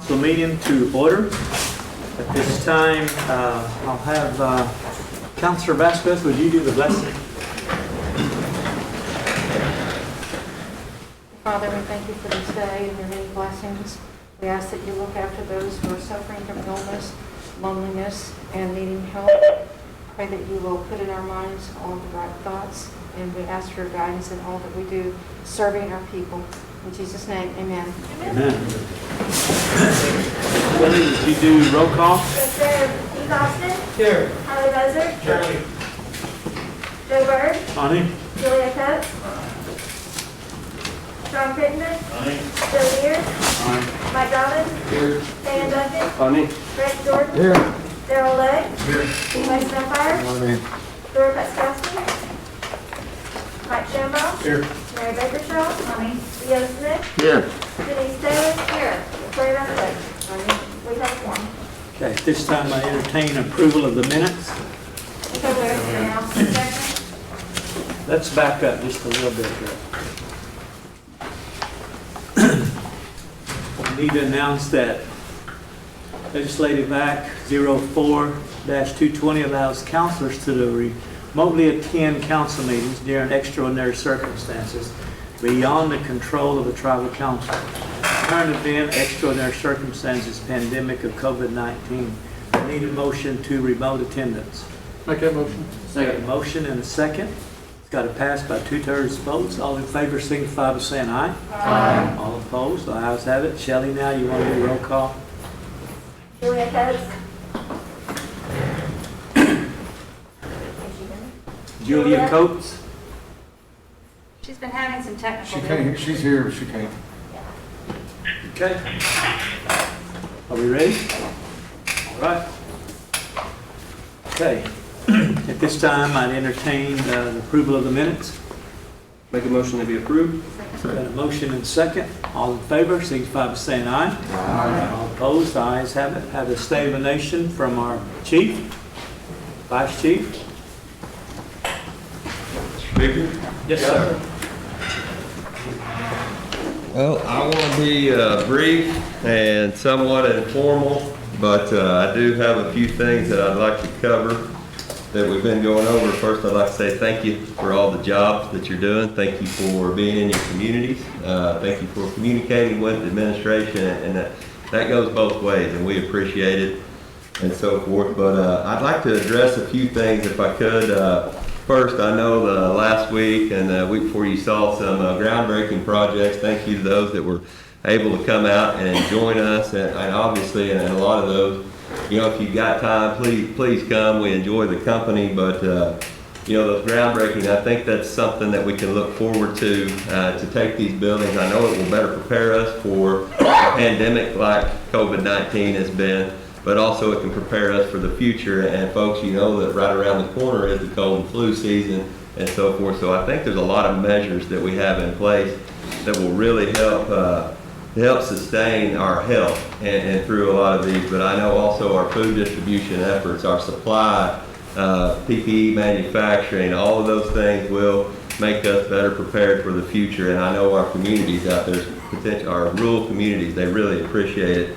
council meeting to order. At this time, I'll have Councilor Vasquez, would you do the blessing? Father, we thank you for this day and your many blessings. We ask that you look after those who are suffering from illness, loneliness, and needing help. Pray that you will put in our minds all the right thoughts, and we ask for your guidance in all that we do, serving our people. In Jesus' name, amen. Amen. Would you do roll call? Yes, sir. Keith Austin. Here. Holly Buzzard. Cherokee. Joe Bird. Bonnie? Julia Coates. Sean Crittenden. Bill Deere. Mike Dobbins. Here. Dan Duncan. Bonnie? Greg Jordan. Here. Darrell Legg. Here. Wes Dunfire. Dora Petskowski. Mike Shambaugh. Here. Mary Bakershaw. Leo Smith. Here. Denise Taylor. Here. Victoria Routley. We have one. Okay, at this time I entertain approval of the minutes. So moved. Now, second. Let's back up just a little bit here. I need to announce that Legislative Act 04-220 allows councilors to remotely attend council meetings during extraordinary circumstances beyond the control of the tribal council. Current event, extraordinary circumstances, pandemic of COVID-19. I need a motion to remote attendance. Make that motion. Second. Motion and a second. It's got to pass by 2/3 votes. All in favor signify by saying aye. Aye. All opposed, the ayes have it. Shelley, now you want to do roll call? Julia Coates. Julia Coates? She's been having some technical She can't, she's here, but she can't. Okay. Are we ready? All right. Okay. At this time, I'd entertain the approval of the minutes. Make a motion to be approved. Got a motion and second. All in favor, signify by saying aye. Aye. All opposed, the ayes have it. Have a state of the nation from our chief, vice chief. Speaker? Yes, sir. Well, I want to be brief and somewhat informal, but I do have a few things that I'd like to cover that we've been going over. First, I'd like to say thank you for all the jobs that you're doing. Thank you for being in your communities. Thank you for communicating with the administration, and that goes both ways, and we appreciate it and so forth. But I'd like to address a few things if I could. First, I know last week and the week before you saw some groundbreaking projects. Thank you to those that were able to come out and join us, and obviously, and a lot of those, you know, if you've got time, please come. We enjoy the company, but you know, those groundbreaking, I think that's something that we can look forward to take these buildings. I know it will better prepare us for a pandemic like COVID-19 has been, but also it can prepare us for the future. And folks, you know that right around the corner is the cold and flu season and so forth. So I think there's a lot of measures that we have in place that will really help sustain our health and through a lot of these. But I know also our food distribution efforts, our supply, PPE manufacturing, all of those things will make us better prepared for the future. And I know our communities out there, our rural communities, they really appreciate it.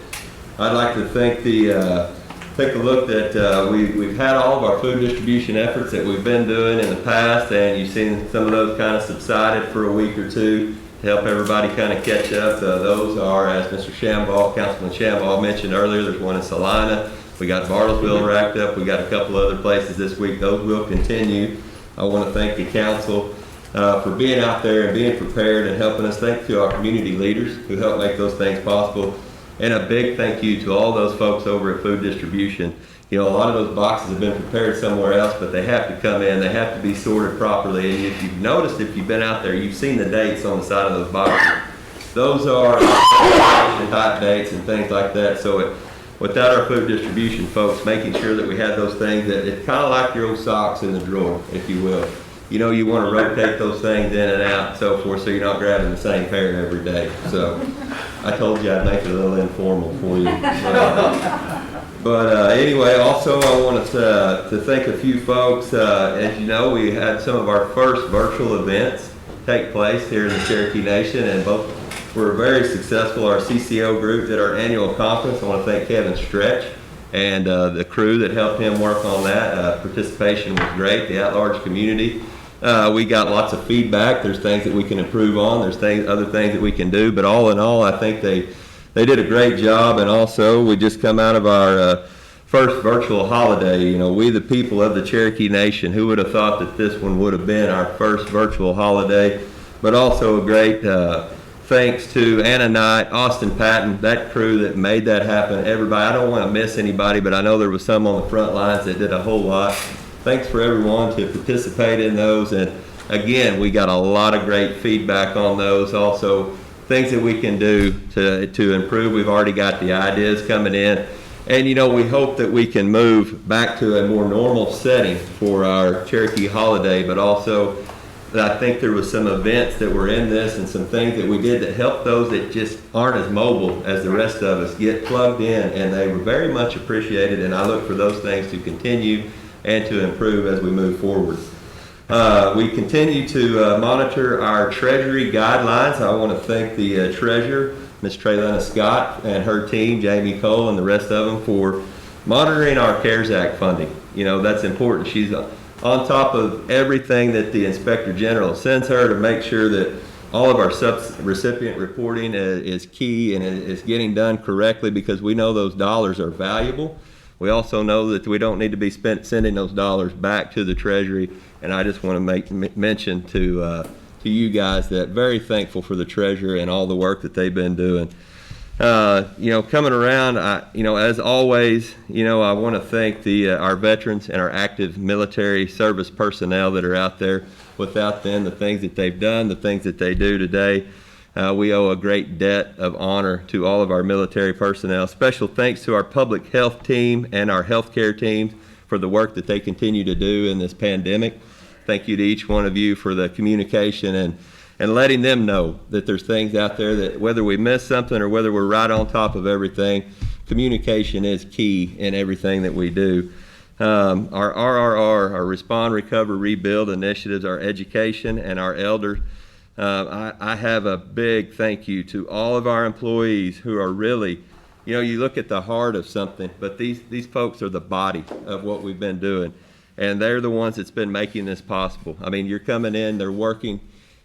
I'd like to take a look that we've had all of our food distribution efforts that we've been doing in the past, and you've seen some of those kind of subsided for a week or two to help everybody kind of catch up. Those are, as Mr. Shambaugh, Councilman Shambaugh mentioned earlier, there's one in Salina. We got Bartlesville racked up. We got a couple other places this week. Those will continue. I want to thank the council for being out there and being prepared and helping us. Thank to our community leaders who help make those things possible. And a big thank you to all those folks over at Food Distribution. You know, a lot of those boxes have been prepared somewhere else, but they have to come in. They have to be sorted properly. And if you've noticed, if you've been out there, you've seen the dates on the side of those boxes. Those are hot dates and things like that. So without our food distribution folks making sure that we had those things, that it's kind of like your old socks in the drawer, if you will. You know, you want to rotate those things in and out and so forth, so you're not grabbing the same pair every day. So I told you I'd make it a little informal for you. But anyway, also I wanted to thank a few folks. As you know, we had some of our first virtual events take place here in the Cherokee Nation, and both were very successful. Our CCO group did our annual conference. I want to thank Kevin Stretch and the crew that helped him work on that. Participation was great, the at-large community. We got lots of feedback. There's things that we can improve on. There's other things that we can do. But all in all, I think they did a great job. And also, we just come out of our first virtual holiday. You know, we the people of the Cherokee Nation, who would have thought that this one would have been our first virtual holiday? But also a great thanks to Anna Knight, Austin Patton, that crew that made that happen. Everybody, I don't want to miss anybody, but I know there was some on the front lines that did a whole lot. Thanks for everyone to participate in those. And again, we got a lot of great feedback on those. Also, things that we can do to improve. We've already got the ideas coming in. And you know, we hope that we can move back to a more normal setting for our Cherokee holiday, but also I think there was some events that were in this and some things that we did that helped those that just aren't as mobile as the rest of us get plugged in, and they were very much appreciated, and I look for those things to continue and to improve as we move forward. We continue to monitor our Treasury guidelines. I want to thank the Treasurer, Ms. Traylena Scott, and her team, Jamie Cole and the rest of them, for monitoring our CARES Act funding. You know, that's important. She's on top of everything that the Inspector General sends her to make sure that all of our recipient reporting is key and is getting done correctly, because we know those dollars are valuable. We also know that we don't need to be sending those dollars back to the Treasury, and I just want to make mention to you guys that very thankful for the Treasurer and all the work that they've been doing. You know, coming around, you know, as always, you know, I want to thank our veterans and our active military service personnel that are out there. Without them, the things that they've done, the things that they do today, we owe a great debt of honor to all of our military personnel. Special thanks to our public health team and our healthcare teams for the work that they continue to do in this pandemic. Thank you to each one of you for the communication and letting them know that there's things out there that whether we miss something or whether we're right on top of everything, communication is key in everything that we do. Our RRR, our Respond, Recover, Rebuild initiatives, our education, and our elders. I have a big thank you to all of our employees who are really, you know, you look at the heart of something, but these folks are the body of what we've been doing. And they're the ones that's been making this possible. I mean, you're coming in, they're working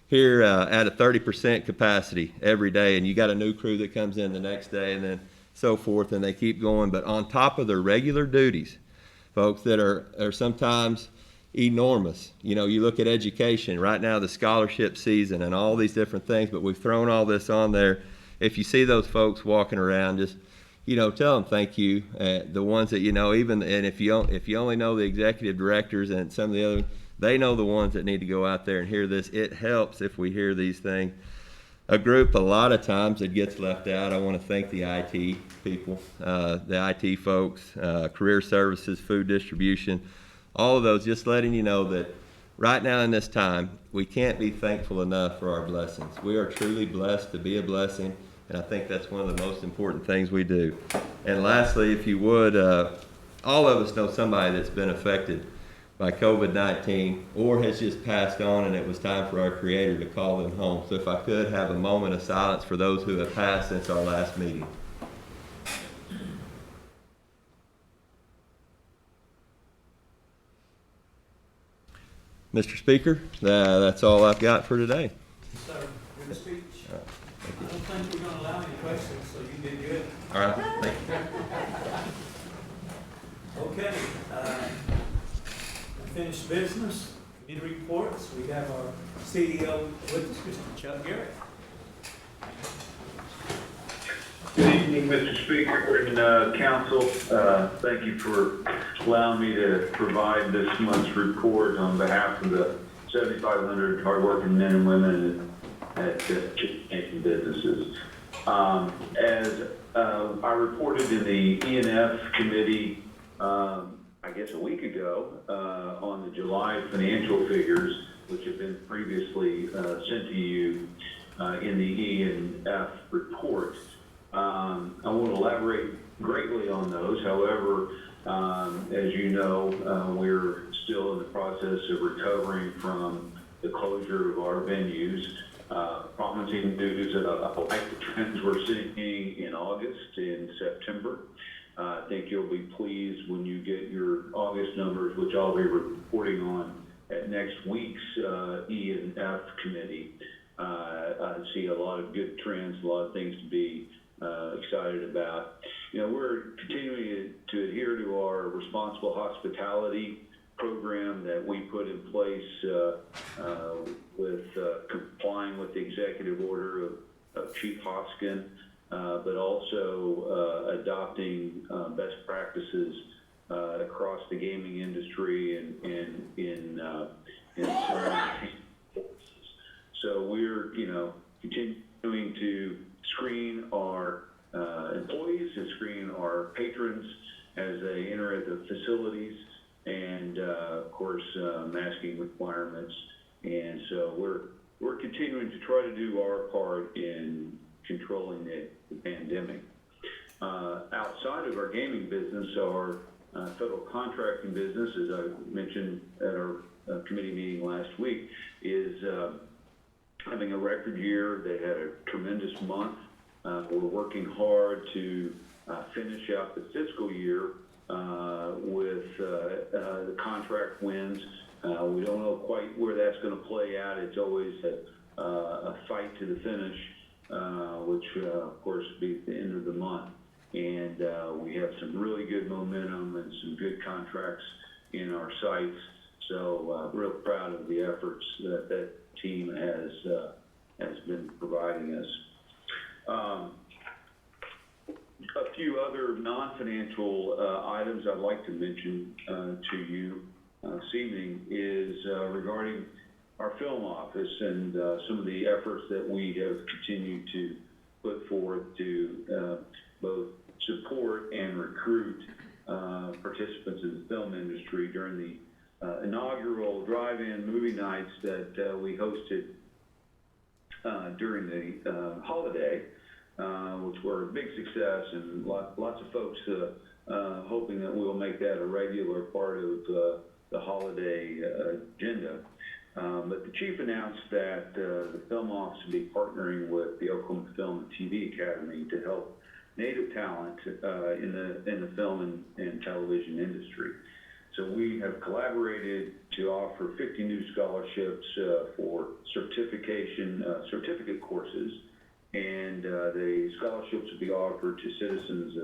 here at a 30% capacity every day, and you got a new crew that comes in the next day, and then so forth, and they keep going. But on top of their regular duties, folks, that are sometimes enormous. You know, you look at education right now, the scholarship season and all these different things, but we've thrown all this on there. If you see those folks walking around, just, you know, tell them thank you. The ones that, you know, even, and if you only know the executive directors and some of the other, they know the ones that need to go out there and hear this. It helps if we hear these things. A group, a lot of times it gets left out. I want to thank the IT people, the IT folks, career services, food distribution, all of those, just letting you know that right now in this time, we can't be thankful enough for our blessings. We are truly blessed to be a blessing, and I think that's one of the most important things we do. And lastly, if you would, all of us know somebody that's been affected by COVID-19 or has just passed on, and it was time for our Creator to call them home. So if I could have a moment of silence for those who have passed since our last meeting. Mr. Speaker, that's all I've got for today. Sir, good speech. I don't think we're going to allow any questions, so you did good. All right, thank you. Okay, unfinished business, committee reports. We have our CEO with us, Mr. Chuck Garrett. Good evening, Mr. Speaker and Council. Thank you for allowing me to provide this month's report on behalf of the 7,500 hardworking men and women at Cherokee businesses. As I reported in the E&F committee, I guess a week ago, on the July financial figures, which have been previously sent to you in the E&F report. I won't elaborate greatly on those. However, as you know, we're still in the process of recovering from the closure of our venues. promising news that I like the trends we're seeing in August and September. I think you'll be pleased when you get your August numbers, which I'll be reporting on at next week's E and F committee. I see a lot of good trends, a lot of things to be excited about. We're continuing to adhere to our responsible hospitality program that we put in place with complying with the executive order of Chief Hoskin, but also adopting best practices across the gaming industry and in surrounding forces. So we're, continuing to screen our employees and screen our patrons as they enter the facilities, and of course masking requirements. And so we're continuing to try to do our part in controlling the pandemic. Outside of our gaming business, our federal contracting business, as I mentioned at our committee meeting last week, is having a record year. They had a tremendous month. We're working hard to finish out the fiscal year with the contract wins. We don't know quite where that's going to play out. It's always a fight to the finish, which of course will be at the end of the month. And we have some really good momentum and some good contracts in our sites. So real proud of the efforts that team has been providing us. A few other non-financial items I'd like to mention to you this evening is regarding our film office and some of the efforts that we have continued to put forth to both support and recruit participants in the film industry during the inaugural drive-in movie nights that we hosted during the holiday, which were a big success, and lots of folks hoping that we'll make that a regular part of the holiday agenda. But the chief announced that the film office will be partnering with the Oklahoma Film and TV Academy to help Native talent in the film and television industry. So we have collaborated to offer 50 new scholarships for certificate courses, and the scholarships will be offered to citizens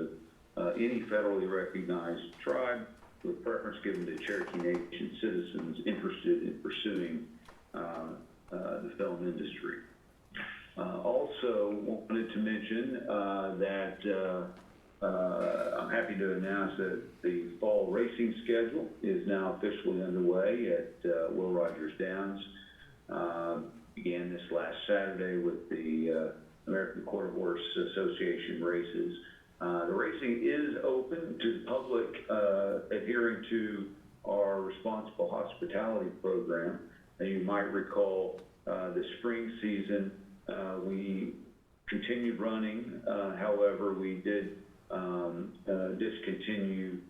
of any federally recognized tribe, with preference given to Cherokee Nation citizens interested in pursuing the film industry. Also wanted to mention that I'm happy to announce that the fall racing schedule is now officially underway at Will Rogers Downs. Began this last Saturday with the American Quarter Horse Association races. The racing is open to the public adhering to our responsible hospitality program. And you might recall the spring season we continued running. However, we did discontinue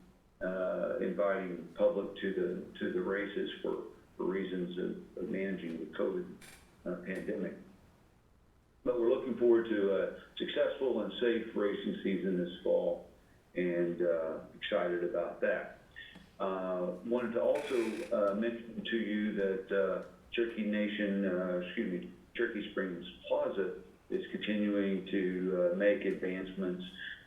inviting public to the races for reasons of managing the COVID pandemic. But we're looking forward to a successful and safe racing season this fall, and excited about that. Wanted to also mention to you that Cherokee Springs Plaza is continuing to make advancements.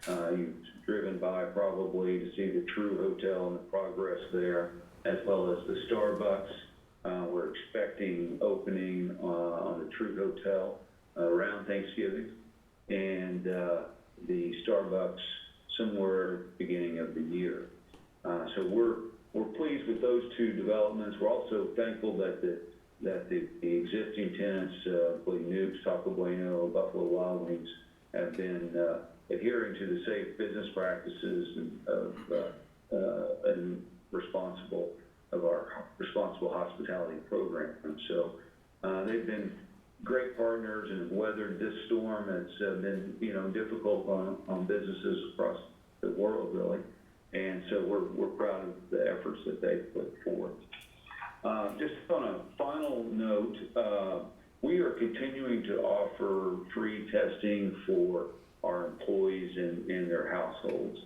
You've driven by probably to see the True Hotel and the progress there, as well as the Starbucks. We're expecting opening on the True Hotel around Thanksgiving, and the Starbucks somewhere beginning of the year. So we're pleased with those two developments. We're also thankful that the existing tenants, including Nukes, Taco Bueno, Buffalo Wild Wings, have been adhering to the safe business practices and responsible hospitality program. So they've been great partners and have weathered this storm. It's been difficult on businesses across the world, really, and so we're proud of the efforts that they've put forth. Just on a final note, we are continuing to offer free testing for our employees and their households.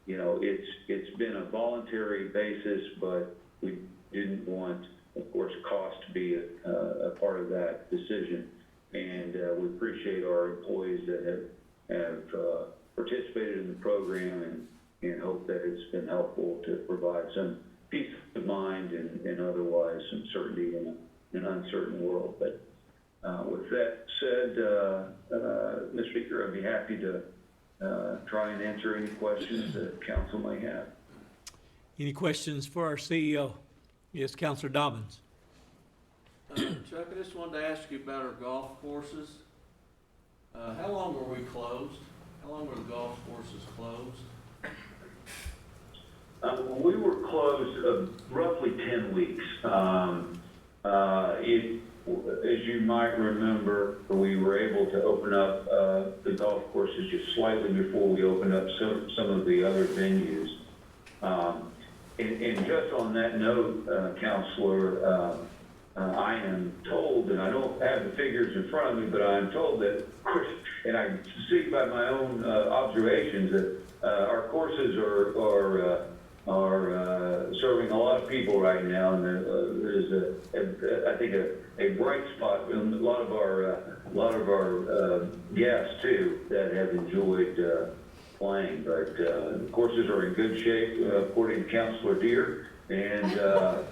You know, it's been a voluntary basis, but we didn't want, of course, cost to be a part of that decision. And we appreciate our employees that have participated in the program and hope that it's been helpful to provide some peace of mind and otherwise some certainty in an uncertain world. But with that said, Mr. Speaker, I'd be happy to try and answer any questions that council may have. Any questions for our CEO? Yes, Councilor Dobbins. Chuck, I just wanted to ask you about our golf courses. How long were we closed? How long were the golf courses closed? We were closed roughly 10 weeks. As you might remember, we were able to open up the golf courses just slightly before we opened up some of the other venues. And just on that note, Counselor, I am told, and I don't have the figures in front of me, but I'm told that, and I see by my own observations that our courses are serving a lot of people right now, and there's I think a bright spot in a lot of our guests too that have enjoyed playing. But the courses are in good shape according to Councilor Deere, and I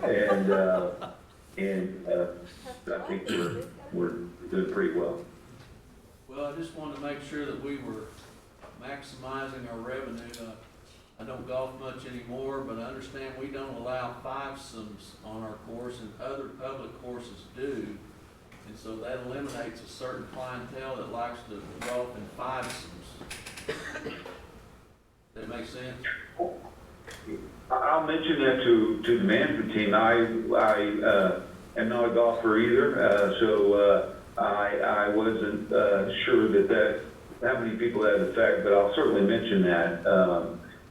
think we're doing pretty well. Well, I just wanted to make sure that we were maximizing our revenue. I don't golf much anymore, but I understand we don't allow fivesomes on our course, and other public courses do. And so that eliminates a certain clientele that likes to golf in fivesomes. That make sense? I'll mention that to the management team. I am not a golfer either, so I wasn't sure that how many people that affect, but I'll certainly mention that.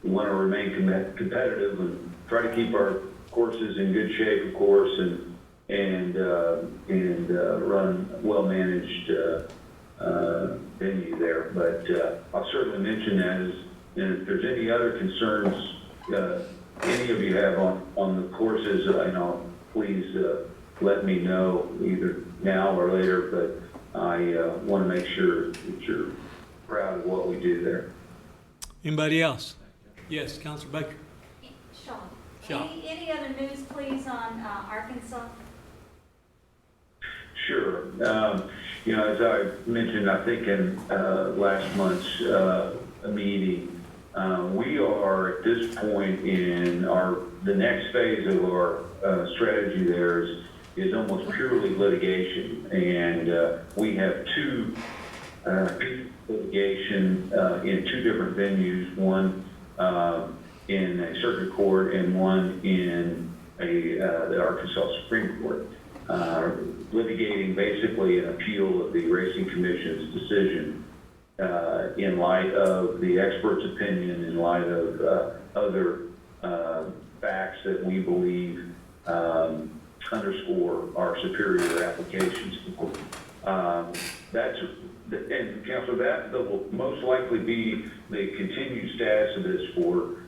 We want to remain competitive and try to keep our courses in good shape, of course, and run well-managed venue there. But I'll certainly mention that. And if there's any other concerns any of you have on the courses, please let me know either now or later. But I want to make sure that you're proud of what we do there. Anybody else? Yes, Councilor Baker. Sean, any other news, please, on Arkansas? Sure. As I mentioned, I think in last month's meeting, we are at this point in the next phase of our strategy there is almost purely litigation. And we have two litigation in two different venues, one in a circuit court and one in the Arkansas Supreme Court, litigating basically an appeal of the Racing Commission's decision in light of the expert's opinion, in light of other facts that we believe underscore our superior applications. And Councilor, that will most likely be the continued status of this for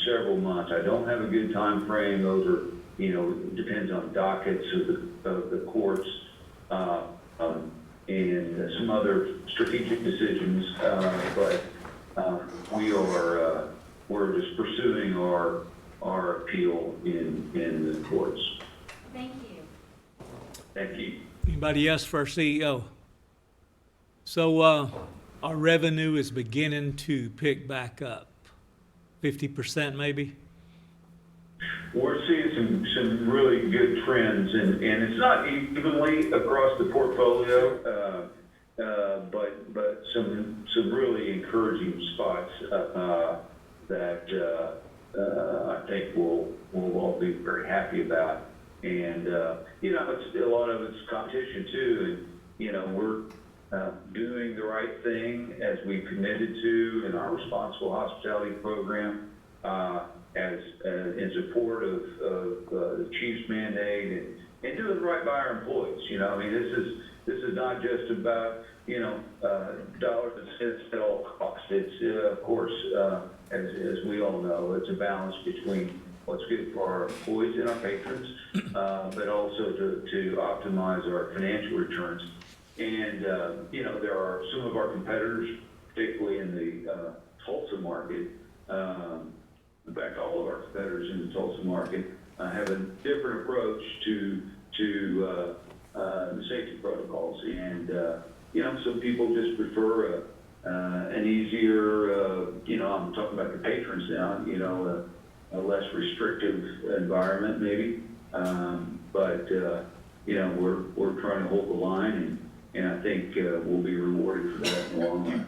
several months. I don't have a good time frame. Those are, depends on dockets of the courts and some other strategic decisions. But we're just pursuing our appeal in the courts. Thank you. Thank you. Anybody else for our CEO? So our revenue is beginning to pick back up, 50% maybe. We're seeing some really good trends, and it's not evenly across the portfolio, but some really encouraging spots that I think we'll all be very happy about. And it's a lot of it's competition too, and we're doing the right thing as we committed to in our responsible hospitality program. as in support of the chief's mandate and doing right by our employees. You know, I mean, this is not just about, you know, dollars and cents at all costs. It's of course, as we all know, it's a balance between what's good for our employees and our patrons, but also to optimize our financial returns. And you know, there are some of our competitors, particularly in the Tulsa market. In fact, all of our competitors in the Tulsa market have a different approach to the safety protocols, and you know, some people just prefer an easier, you know, I'm talking about the patrons now, you know, a less restrictive environment maybe, but you know, we're trying to hold the line, and I think we'll be rewarded for that in the long run.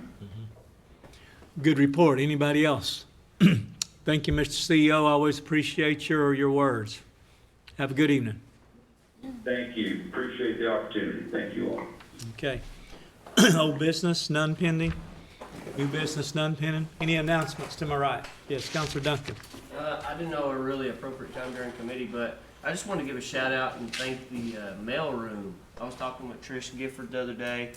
Good report. Anybody else? Thank you, Mr. CEO. I always appreciate your words. Have a good evening. Thank you. Appreciate the opportunity. Thank you all. Okay. Old business, none pending. New business, none pending. Any announcements to my right? Yes, Councilor Duncan. I didn't know a really appropriate time during committee, but I just want to give a shout out and thank the mail room. I was talking with Trish Gifford the other day,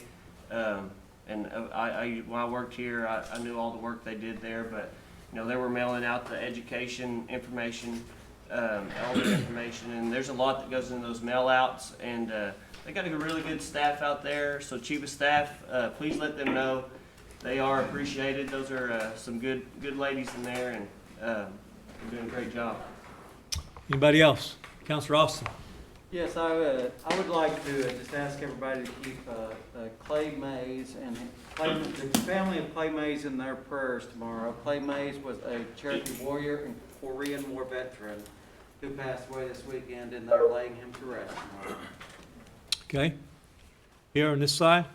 and when I worked here, I knew all the work they did there, but you know, they were mailing out the education information, elder information, and there's a lot that goes into those mail outs, and they got a really good staff out there. So Chief of Staff, please let them know they are appreciated. Those are some good ladies in there, and they're doing a great job. Anybody else? Councilor Austin. Yes, I would like to just ask everybody to keep Clay Mays and the family of Clay Mays in their prayers tomorrow. Clay Mays was a Cherokee warrior and Korean War veteran who passed away this weekend, and they're laying him to rest tomorrow. Okay. Here on this side?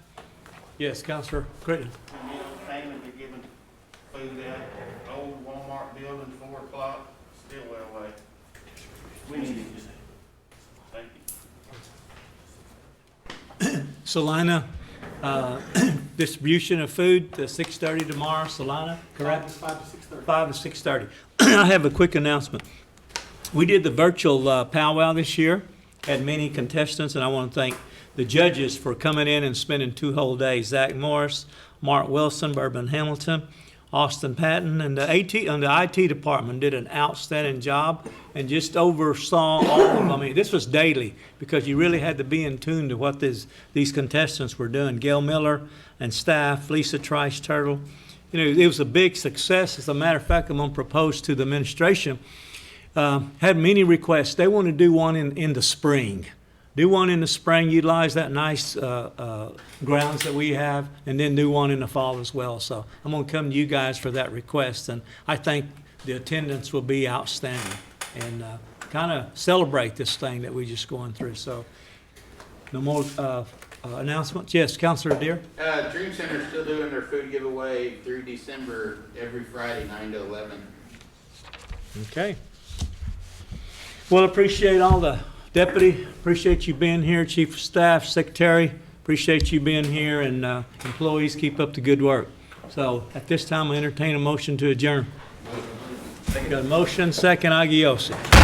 Yes, Councilor Critton. You know, family, they're giving food out, old Walmart building, 4 o'clock, still well away. We need it. Thank you. Salina, distribution of food to 6:30 tomorrow, Salina, correct? 5 to 6:30. 5 to 6:30. I have a quick announcement. We did the virtual powwow this year, had many contestants, and I want to thank the judges for coming in and spending 2 whole days. Zach Morris, Mark Wilson, Bourbon Hamilton, Austin Patton, and the IT department did an outstanding job and just oversaw all of them. I mean, this was daily because you really had to be in tune to what these contestants were doing. Gail Miller and staff, Lisa Trice Turtle. You know, it was a big success. As a matter of fact, I'm going to propose to the administration. Had many requests. They want to do one in the spring. Do one in the spring, utilize that nice grounds that we have, and then do one in the fall as well. So I'm going to come to you guys for that request, and I think the attendance will be outstanding and kind of celebrate this thing that we're just going through. So no more announcements? Yes, Councilor Deere? Dream Center's still doing their food giveaway through December, every Friday, 9 to 11. Okay. Well, appreciate all the Deputy, appreciate you being here. Chief of Staff, Secretary, appreciate you being here, and employees, keep up the good work. So at this time, I entertain a motion to adjourn. Got a motion, second, Agiossi.